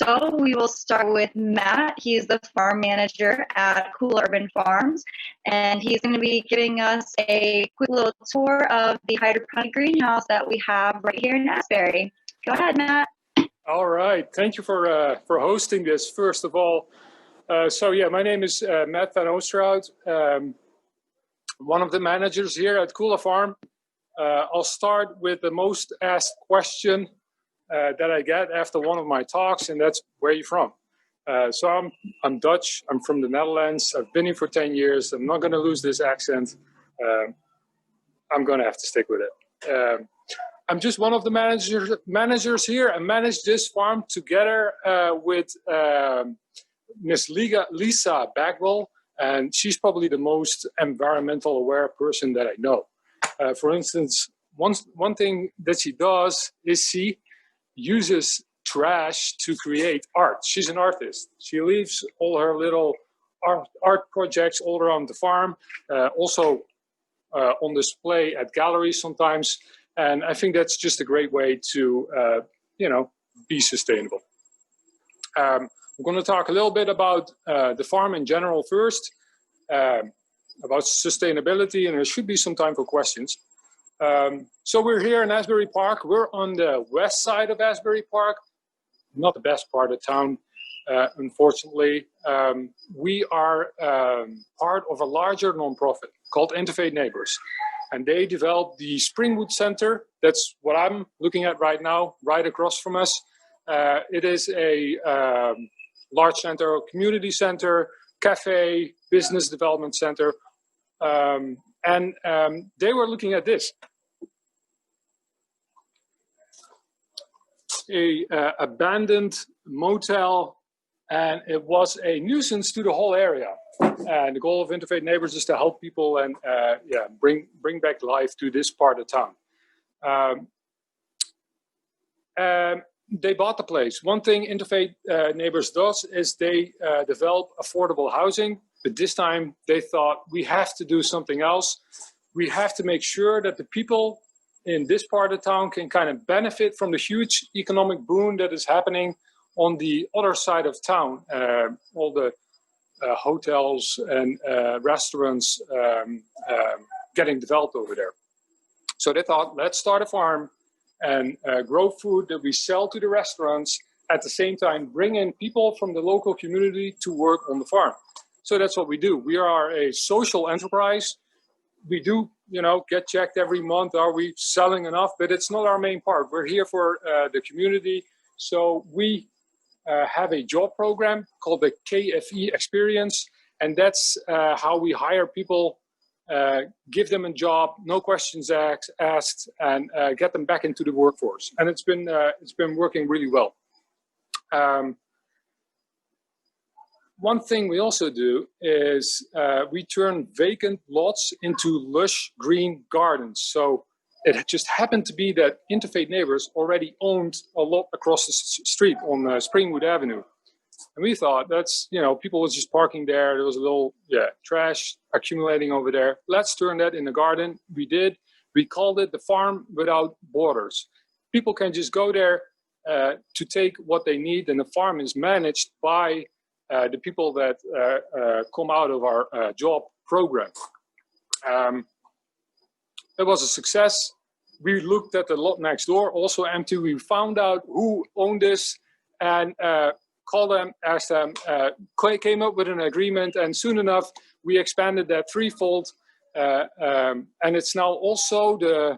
So we will start with Matt. He's the farm manager at Kula Urban Farms, and he's going to be giving us a quick little tour of the hydroponic greenhouse that we have right here in Asbury. Go ahead, Matt. All right. Thank you for hosting this, first of all. My name is Matt van Oosterhout, one of the managers here at Kula Farm. I'll start with the most asked question that I get after one of my talks, and that's, where are you from? I'm Dutch. I'm from the Netherlands. I've been here for 10 years. I'm not going to lose this accent. I'm going to have to stick with it. I'm just one of the managers here. I manage this farm together with Miss Lisa Bagwell, and she's probably the most environmental aware person that I know. For instance, one thing that she does is she uses trash to create art. She's an artist. She leaves all her little art projects all around the farm, also on display at galleries sometimes. And I think that's just a great way to, be sustainable. I'm going to talk a little bit about the farm in general first, about sustainability, and there should be some time for questions. So we're here in Asbury Park. We're on the west side of Asbury Park, not the best part of town, unfortunately. We are part of a larger nonprofit called Interfaith Neighbors, and they developed the Springwood Center. That's what I'm looking at right now, right across from us. It is a large center, community center, cafe, business development center, and they were looking at this. A abandoned motel, and it was a nuisance to the whole area. And the goal of Interfaith Neighbors is to help people and bring back life to this part of town. They bought the place. One thing Interfaith Neighbors does is they develop affordable housing, but this time they thought, we have to do something else. We have to make sure that the people in this part of town can kind of benefit from the huge economic boom that is happening on the other side of town. All the hotels and restaurants getting developed over there. So they thought, let's start a farm and grow food that we sell to the restaurants, at the same time bring in people from the local community to work on the farm. So that's what we do. We are a social enterprise. We do, get checked every month. Are we selling enough? But it's not our main part. We're here for the community. So we have a job program called the KFE Experience. And that's how we hire people, give them a job, no questions asked, and get them back into the workforce. And it's been working really well. One thing we also do is we turn vacant lots into lush green gardens. So it just happened to be that Interfaith Neighbors already owned a lot across the street on Springwood Avenue. And we thought, that's, people was just parking there. There was a little trash accumulating over there. Let's turn that in a garden. We did. We called it the Farm Without Borders. People can just go there to take what they need, and the farm is managed by the people that come out of our job program. It was a success. We looked at the lot next door, also empty. We found out who owned this and called them, asked them, came up with an agreement, and soon enough we expanded that threefold. And it's now also the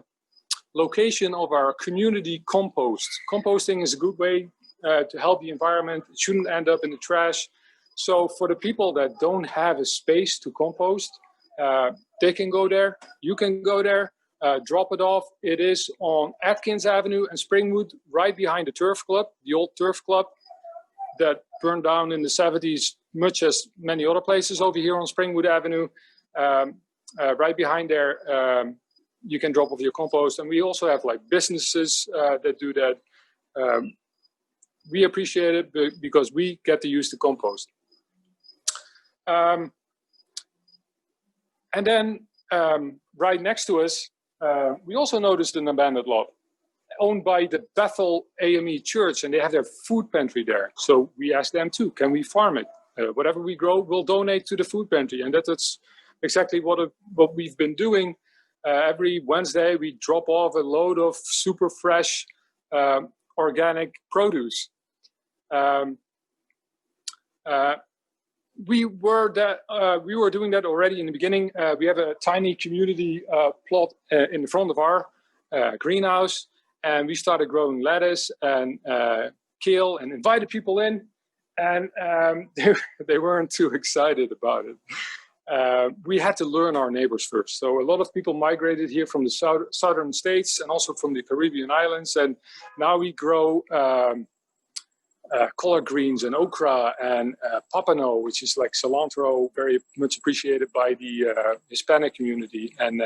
location of our community compost. Composting is a good way to help the environment. It shouldn't end up in the trash. So for the people that don't have a space to compost, they can go there. You can go there, drop it off. It is on Atkins Avenue and Springwood, right behind the Turf Club, the old Turf Club that burned down in the 70s, much as many other places over here on Springwood Avenue. Right behind there, you can drop off your compost. And we also have businesses that do that. We appreciate it because we get to use the compost. And then right next to us, we also noticed an abandoned lot. owned by the Bethel AME Church, and they have their food pantry there. So we asked them too, can we farm it? Whatever we grow, we'll donate to the food pantry. And that's exactly what we've been doing. Every Wednesday, we drop off a load of super fresh organic produce. We were doing that already in the beginning. We have a tiny community plot in the front of our greenhouse, and we started growing lettuce and kale and invited people in, and they weren't too excited about it. We had to learn our neighbors first. So a lot of people migrated here from the southern states and also from the Caribbean islands, and now we grow collard greens and okra and papano, which is like cilantro, very much appreciated by the Hispanic community. And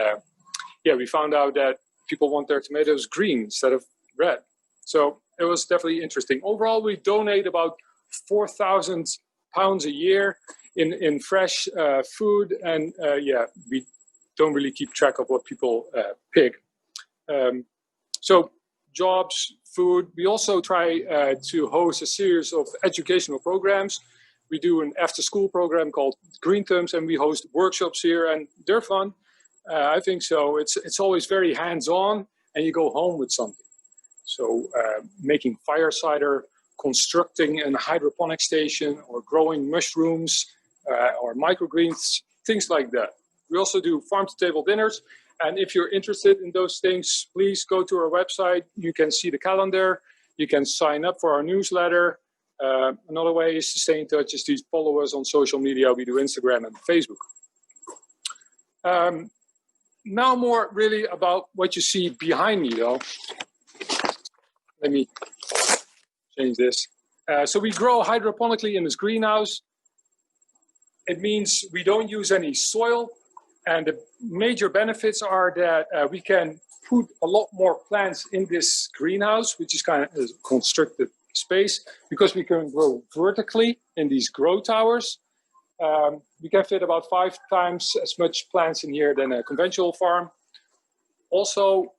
yeah, we found out that people want their tomatoes green instead of red. So it was definitely interesting. Overall, we donate about 4,000 pounds a year in fresh food. And yeah, we don't really keep track of what people pick. So jobs, food. We also try to host a series of educational programs. We do an after-school program called Green Thumbs, and we host workshops here, and they're fun. I think so. It's always very hands-on, and you go home with something. So making fire cider, constructing a hydroponic station, or growing mushrooms, or microgreens, things like that. We also do farm-to-table dinners. And if you're interested in those things, please go to our website. You can see the calendar. You can sign up for our newsletter. Another way is to stay in touch is to follow us on social media. We do Instagram and Facebook. Now more really about what you see behind me, though. Let me change this. So we grow hydroponically in this greenhouse. It means we don't use any soil. And the major benefits are that we can put a lot more plants in this greenhouse, which is kind of a constricted space, because we can grow vertically in these grow towers. We can fit about 5 times as much plants in here than a conventional farm. Also,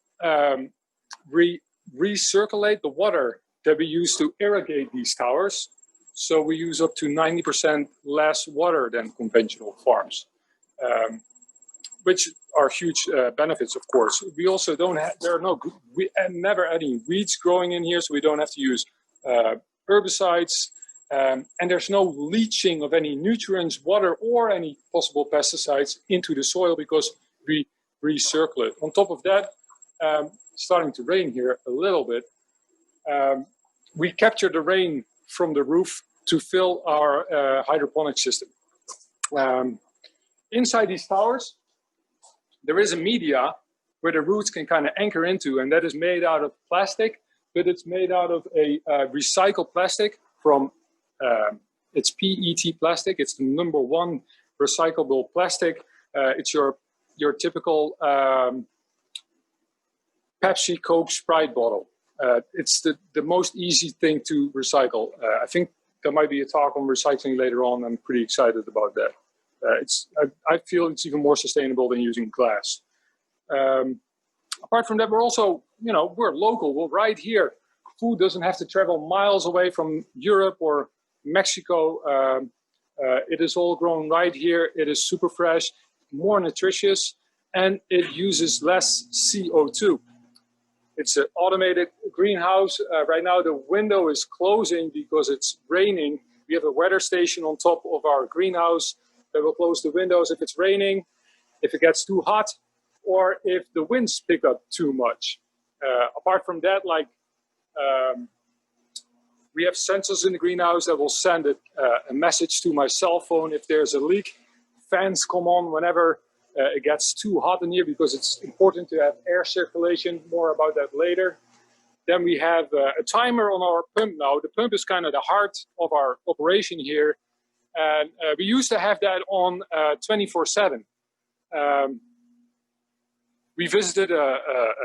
we recirculate the water that we use to irrigate these towers. So we use up to 90% less water than conventional farms. Which are huge benefits, of course. We also don't have, never any weeds growing in here, so we don't have to use herbicides. And there's no leaching of any nutrients, water, or any possible pesticides into the soil because we recircle it. On top of that, starting to rain here a little bit, we capture the rain from the roof to fill our hydroponic system. Inside these towers, there is a media where the roots can kind of anchor into, and that is made out of plastic, but it's made out of a recycled plastic from, it's PET plastic. It's the #1 recyclable plastic. It's your typical Pepsi, Coke, Sprite bottle. It's the most easy thing to recycle. I think there might be a talk on recycling later on. I'm pretty excited about that. I feel it's even more sustainable than using glass. Apart from that, we're also, we're local. We're right here. Food doesn't have to travel miles away from Europe or Mexico. It is all grown right here. It is super fresh, more nutritious, and it uses less CO2. It's an automated greenhouse. Right now, the window is closing because it's raining. We have a weather station on top of our greenhouse that will close the windows if it's raining, if it gets too hot, or if the winds pick up too much. Apart from that, we have sensors in the greenhouse that will send a message to my cell phone if there's a leak. Fans come on whenever it gets too hot in here because it's important to have air circulation. More about that later. Then we have a timer on our pump now. The pump is kind of the heart of our operation here. And we used to have that on 24/7. We visited a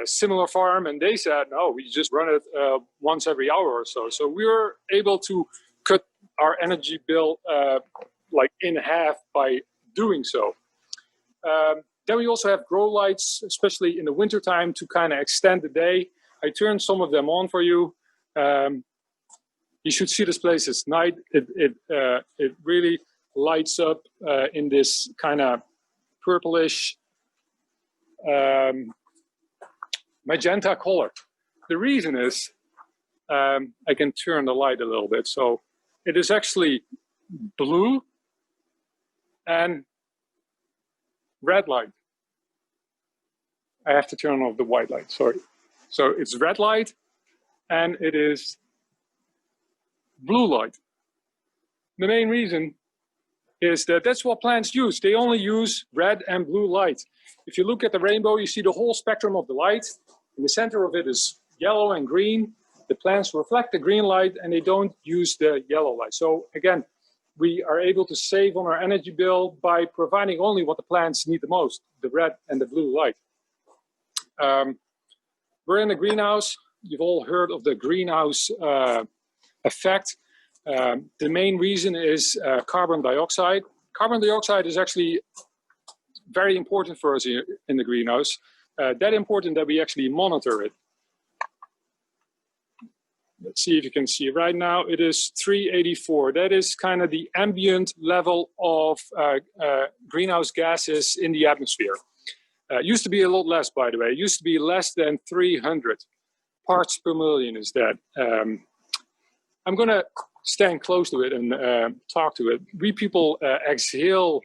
similar farm and they said, no, we just run it once every hour or so. So we were able to cut our energy bill in half by doing so. Then we also have grow lights, especially in the wintertime, to kind of extend the day. I turned some of them on for you. You should see this place at night. It really lights up in this kind of purplish magenta color. The reason is, I can turn the light a little bit. So it is actually blue and red light. I have to turn off the white light, sorry. So it's red light and it is blue light. The main reason is that that's what plants use. They only use red and blue light. If you look at the rainbow, you see the whole spectrum of the light. In the center of it is yellow and green. The plants reflect the green light and they don't use the yellow light. So again, we are able to save on our energy bill by providing only what the plants need the most, the red and the blue light. We're in the greenhouse. You've all heard of the greenhouse effect. The main reason is carbon dioxide. Carbon dioxide is actually very important for us in the greenhouse. That important that we actually monitor it. Let's see if you can see right now. It is 384. That is kind of the ambient level of greenhouse gases in the atmosphere. It used to be a lot less, by the way. It used to be less than 300 parts per million is that. I'm going to stand close to it and talk to it. We people exhale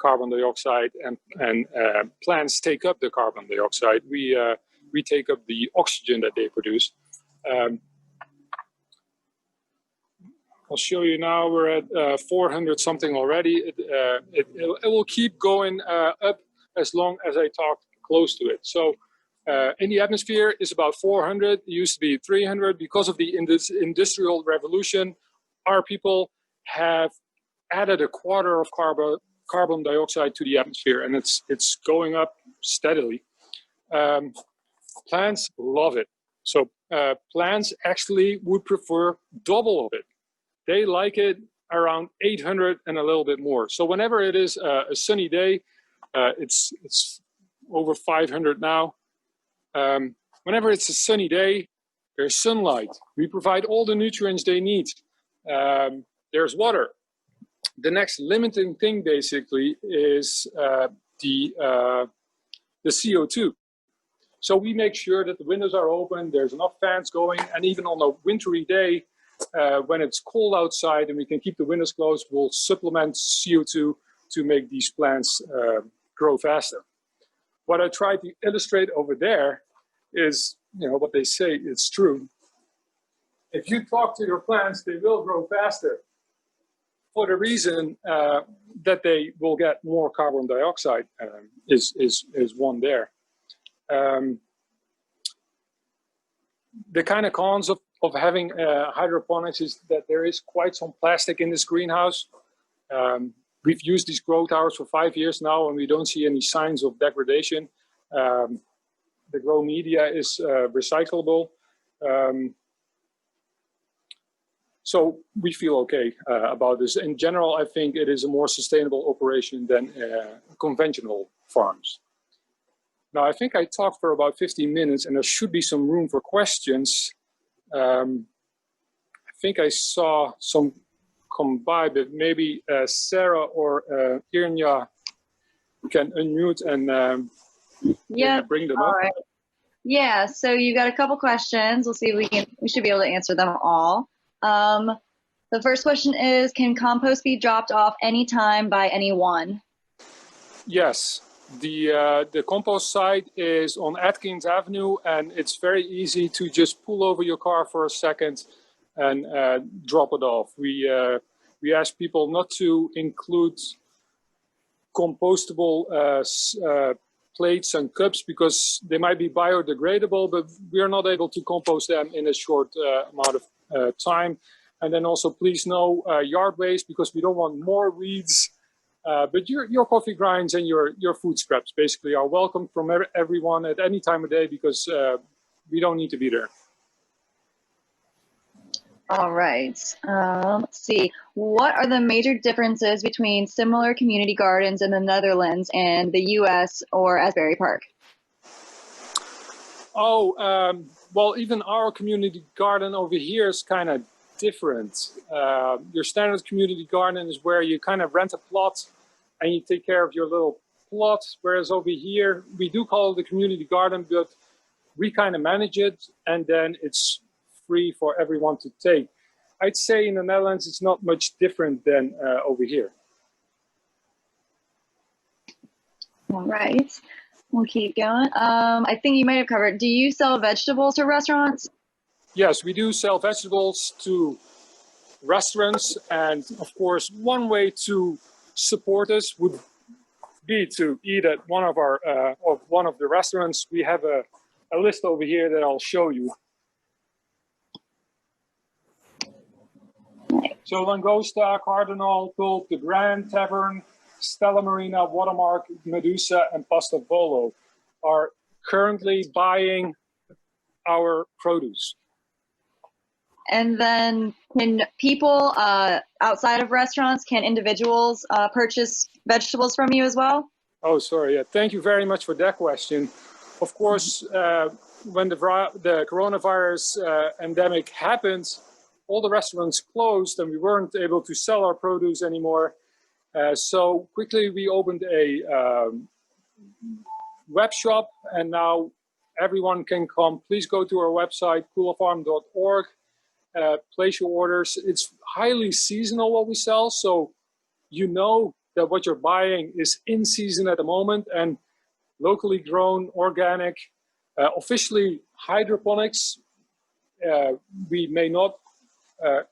carbon dioxide and plants take up the carbon dioxide. We take up the oxygen that they produce. I'll show you now. We're at 400 something already. It will keep going up as long as I talk close to it. So in the atmosphere is about 400. It used to be 300. Because of the industrial revolution, our people have added a quarter of carbon dioxide to the atmosphere, and it's going up steadily. Plants love it. So plants actually would prefer double of it. They like it around 800 and a little bit more. So whenever it is a sunny day, it's over 500 now. Whenever it's a sunny day, there's sunlight. We provide all the nutrients they need. There's water. The next limiting thing basically is the CO2. So we make sure that the windows are open, there's enough fans going, and even on a wintry day, when it's cold outside and we can keep the windows closed, we'll supplement CO2 to make these plants grow faster. What I tried to illustrate over there is, what they say, it's true. If you talk to your plants, they will grow faster for the reason that they will get more carbon dioxide is one there. The kind of cons of having hydroponics is that there is quite some plastic in this greenhouse. We've used these grow towers for 5 years now, and we don't see any signs of degradation. The grow media is recyclable. So we feel okay about this. In general, I think it is a more sustainable operation than conventional farms. Now, I think I talked for about 15 minutes, and there should be some room for questions. I think I saw some come by, but maybe Sarah or Irnia can unmute and bring them up. Right. Yeah, so you got a couple questions. We'll see if we should be able to answer them all. The first question is, can compost be dropped off anytime by anyone? Yes. The compost site is on Atkins Avenue, and it's very easy to just pull over your car for a second and drop it off. We ask people not to include compostable plates and cups because they might be biodegradable, but we are not able to compost them in a short amount of time. And then also please no yard waste, because we don't want more weeds. But your coffee grinds and your food scraps basically are welcome from everyone at any time of day, because we don't need to be there. All right. Let's see. What are the major differences between similar community gardens in the Netherlands and the US or Asbury Park? Oh, well, even our community garden over here is kind of different. Your standard community garden is where you kind of rent a plot and you take care of your little plot, whereas over here, we do call it the community garden, but we kind of manage it, and then it's free for everyone to take. I'd say in the Netherlands, it's not much different than over here. All right, we'll keep going. I think you might have covered, do you sell vegetables to restaurants? Yes, we do sell vegetables to restaurants, and of course, one way to support us would be to eat at one of our one of the restaurants. We have a list over here that I'll show you. So Langosta, Cardinal, Pulp, The Grand, Tavern, Stella Marina, Watermark, Medusa, and Pasta Volo are currently buying our produce. And then can people outside of restaurants, can individuals purchase vegetables from you as well? Oh, sorry. Yeah. Thank you very much for that question. Of course, when the coronavirus endemic happened, all the restaurants closed and we weren't able to sell our produce anymore. So quickly we opened a web shop, and now everyone can come. Please go to our website, kulafarm.org. Place your orders. It's highly seasonal what we sell, so you know that what you're buying is in season at the moment and locally grown, organic, officially hydroponics. We may not,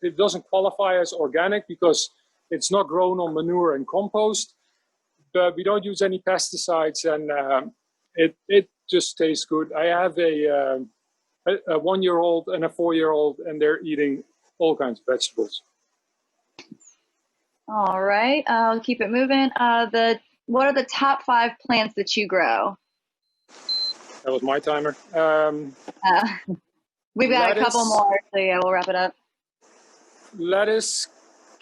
it doesn't qualify as organic because it's not grown on manure and compost, but we don't use any pesticides, and it just tastes good. I have a 1-year-old and a 4-year-old, and they're eating all kinds of vegetables. All right, I'll keep it moving. What are the top 5 plants that you grow? That was my timer. We've got lettuce, a couple more, so yeah, we'll wrap it up. Lettuce,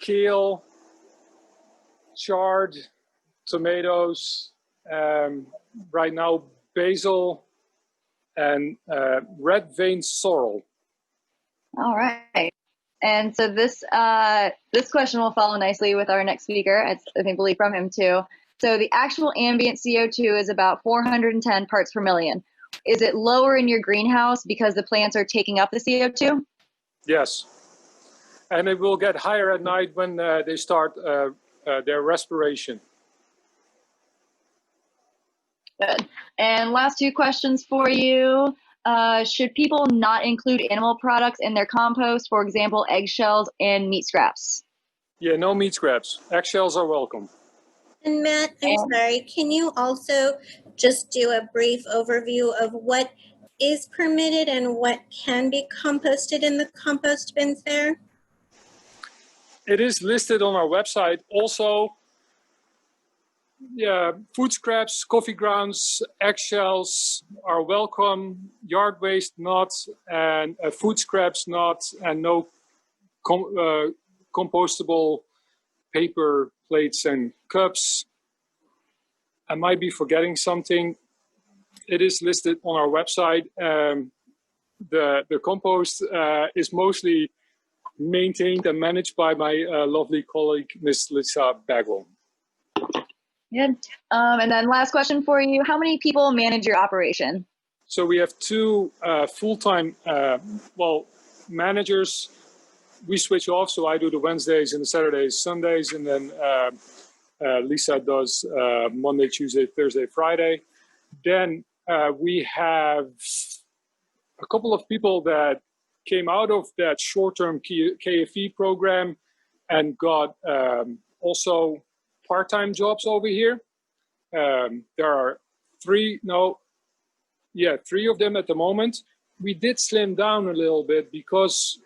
kale, chard, tomatoes, right now basil, and red vein sorrel. All right. And so this question will follow nicely with our next speaker. I believe from him too. So the actual ambient CO2 is about 410 parts per million. Is it lower in your greenhouse because the plants are taking up the CO2? Yes. And it will get higher at night when they start their respiration. Good. And last 2 questions for you. Should people not include animal products in their compost, for example, eggshells and meat scraps? Yeah, no meat scraps. Eggshells are welcome. And Matt, I'm sorry, can you also just do a brief overview of what is permitted and what can be composted in the compost bins there? It is listed on our website. Also, yeah, food scraps, coffee grounds, eggshells are welcome. Yard waste not, and food scraps not, and no compostable paper plates and cups. I might be forgetting something. It is listed on our website. The compost is mostly maintained and managed by my lovely colleague, Ms. Lisa Bagwell. Good. And then last question for you. How many people manage your operation? So we have 2 full-time, managers. We switch off, so I do the Wednesdays and the Saturdays, Sundays, and then Lisa does Monday, Tuesday, Thursday, Friday. Then we have a couple of people that came out of that short-term KFE program and got also part-time jobs over here. There are 3 of them at the moment. We did slim down a little bit because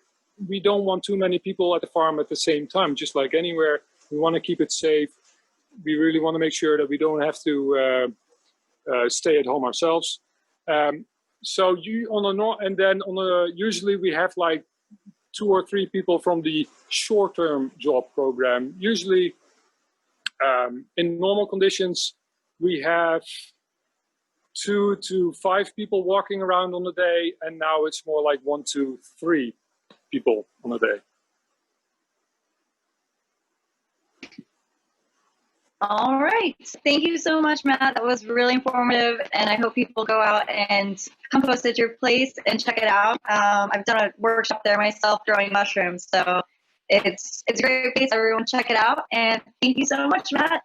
we don't want too many people at the farm at the same time. Just like anywhere, we want to keep it safe. We really want to make sure that we don't have to stay at home ourselves. So usually we have like 2 or 3 people from the short-term job program. Usually, in normal conditions, we have 2 to 5 people walking around on a day, and now it's more like 1 to 3 people on a day. All right. Thank you so much, Matt. That was really informative, and I hope people go out and compost at your place and check it out. I've done a workshop there myself growing mushrooms, so it's a great place. Everyone check it out, and thank you so much, Matt.